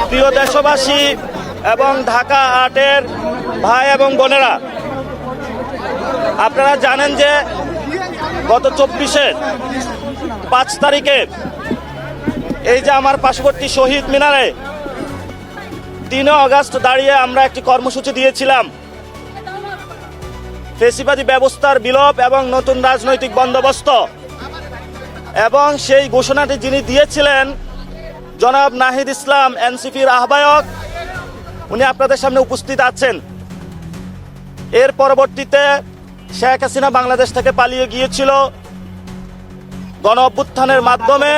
প্রিয় দেশবাসী এবং ঢাকা আটের ভাই এবং বোনেরা, আপনারা জানেন যে গত 5 তারিখে এই যে আমার পার্শ্ববর্তী শহীদ মিনারে 3 আগস্ট দাঁড়িয়ে আমরা একটি কর্মসূচি দিয়েছিলাম, ফ্যাসিবাদী ব্যবস্থার বিলোপ এবং নতুন রাজনৈতিক বন্দোবস্ত। এবং সেই ঘোষণাটি যিনি দিয়েছিলেন জনাব নাহিদ ইসলাম, এনসিপির আহ্বায়ক, উনি আপনাদের সামনে উপস্থিত আছেন। এর পরবর্তীতে শেখ হাসিনা বাংলাদেশ থেকে পালিয়ে গিয়েছিল গণ অভ্যুত্থানের মাধ্যমে,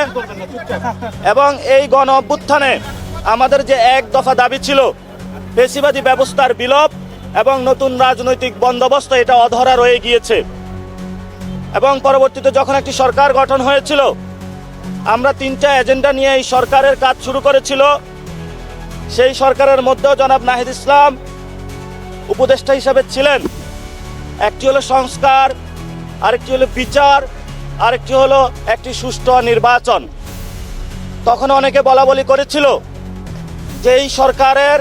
এবং এই গণ অভ্যুত্থানে আমাদের যে এক দফা দাবি ছিল ফ্যাসিবাদী ব্যবস্থার বিলোপ এবং নতুন রাজনৈতিক বন্দোবস্ত, এটা অধরা রয়ে গিয়েছে। এবং পরবর্তীতে যখন একটি সরকার গঠন হয়েছিল, আমরা 3টা এজেন্ডা নিয়ে এই সরকারের কাজ শুরু করেছিল। সেই সরকারের মধ্যেও জনাব নাহিদ ইসলাম উপদেষ্টা হিসাবে ছিলেন। একটি হলো সংস্কার, আরেকটি হলো বিচার, আরেকটি হলো একটি সুষ্ঠু নির্বাচন। তখন অনেকে বলাবলি করেছিল যে এই সরকারের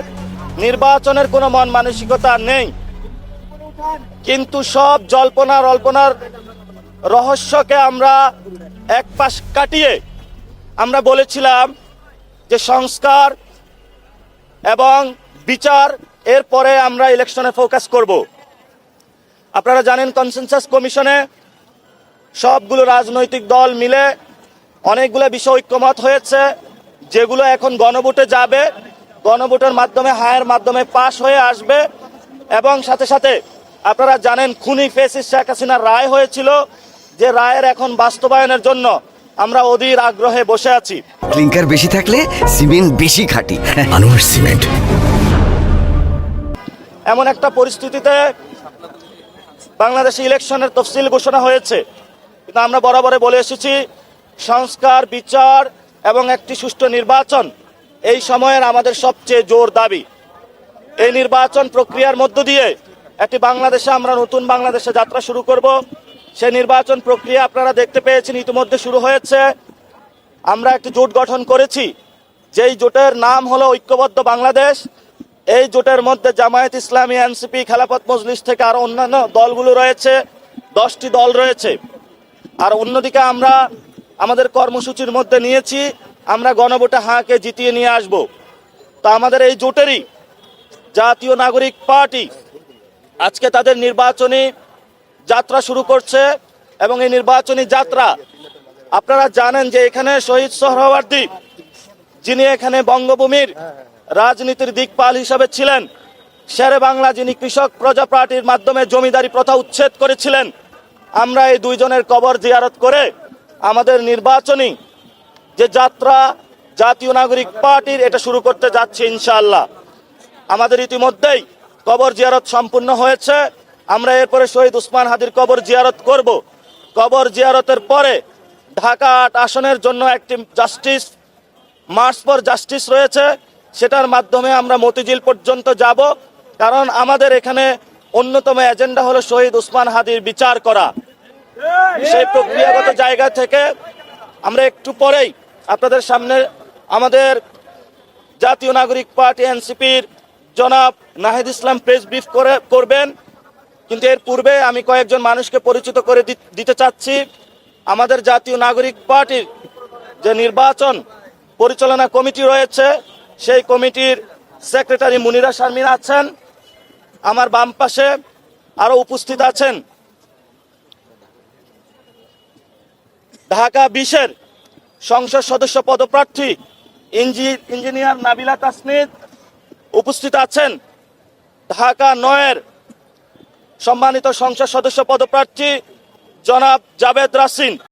নির্বাচনের কোনো মন মানসিকতা নেই, কিন্তু সব জল্পনার রহস্যকে আমরা এক পাশ কাটিয়ে আমরা বলেছিলাম যে সংস্কার এবং বিচার, এরপরে আমরা ইলেকশনে ফোকাস করব। আপনারা জানেন কনসেনসাস কমিশনে সবগুলো রাজনৈতিক দল মিলে অনেকগুলো বিষয় ঐক্যমত হয়েছে, যেগুলো এখন গণভোটে যাবে। গণভোটের মাধ্যমে হায়ের মাধ্যমে পাশ হয়ে আসবে। এবং সাথে সাথে আপনারা জানেন খুনি ফ্যাসিস্ট শেখ হাসিনার রায় হয়েছিল, যে রায়ের এখন বাস্তবায়নের জন্য আমরা অধীর আগ্রহে বসে আছি। ক্লিংকার বেশি থাকলে সিমেন্ট বেশি খাঁটি। আনোয়ার সিমেন্ট। এমন একটা পরিস্থিতিতে বাংলাদেশে ইলেকশনের তফসিল ঘোষণা হয়েছে, কিন্তু আমরা বরাবরে বলে এসেছি সংস্কার, বিচার এবং একটি সুষ্ঠু নির্বাচন এই সময়ের আমাদের সবচেয়ে জোর দাবি। এই নির্বাচন প্রক্রিয়ার মধ্য দিয়ে একটি বাংলাদেশে আমরা নতুন বাংলাদেশে যাত্রা শুরু করব। সেই নির্বাচন প্রক্রিয়া আপনারা দেখতে পেয়েছেন ইতিমধ্যে শুরু হয়েছে। আমরা একটি জোট গঠন করেছি, যেই জোটের নাম হলো ঐক্যবদ্ধ বাংলাদেশ। এই জোটের মধ্যে জামায়াত ইসলামী, এনসিপি, খেলাফত মজলিস থেকে আরো অন্যান্য দলগুলো রয়েছে, 10টি দল রয়েছে। আর অন্যদিকে আমরা আমাদের কর্মসূচির মধ্যে নিয়েছি আমরা গণভোটে হাঁকে জিতিয়ে নিয়ে আসব। তো আমাদের এই জোটেরই জাতীয় নাগরিক পার্টি আজকে তাদের নির্বাচনী যাত্রা শুরু করছে। এবং এই নির্বাচনী যাত্রা আপনারা জানেন যে এখানে শহীদ সোহরাওয়ার্দী, যিনি এখানে বঙ্গভূমির রাজনীতির দিকপাল হিসাবে ছিলেন, শেরে বাংলা যিনি কৃষক প্রজা পার্টির মাধ্যমে জমিদারি প্রথা উচ্ছেদ করেছিলেন, আমরা এই দুইজনের কবর জিয়ারত করে আমাদের নির্বাচনী যে যাত্রা জাতীয় নাগরিক পার্টির, এটা শুরু করতে যাচ্ছে ইনশাআল্লাহ। আমাদের ইতিমধ্যেই কবর জিয়ারত সম্পূর্ণ হয়েছে। আমরা এরপরে শহীদ উসমান হাদির কবর জিয়ারত করব। কবর জিয়ারতের পরে ঢাকা 8 আসনের জন্য একটি জাস্টিস মার্চ ফর জাস্টিস রয়েছে, সেটার মাধ্যমে আমরা মতিঝিল পর্যন্ত যাব। কারণ আমাদের এখানে অন্যতম এজেন্ডা হলো শহীদ উসমান হাদির বিচার করা। সেই প্রক্রিয়াগত জায়গা থেকে আমরা একটু পরেই আপনাদের সামনে আমাদের জাতীয় নাগরিক পার্টি এনসিপির জনাব নাহিদ ইসলাম প্রেস ব্রিফ করবেন। কিন্তু এর পূর্বে আমি কয়েকজন মানুষকে পরিচিত করে দিতে চাচ্ছি। আমাদের জাতীয় নাগরিক পার্টির যে নির্বাচন পরিচালনা কমিটি রয়েছে, সেই কমিটির সেক্রেটারি মুনিরা শারমিন আছেন। আমার বাম পাশে আরো উপস্থিত আছেন ঢাকা 20-এর সংসদ সদস্য পদপ্রার্থী ইঞ্জিনিয়ার নাবিলা তাসনিদ, উপস্থিত আছেন ঢাকা 9-এর সম্মানিত সংসদ সদস্য পদপ্রার্থী জনাব জাভেদ রাসিন।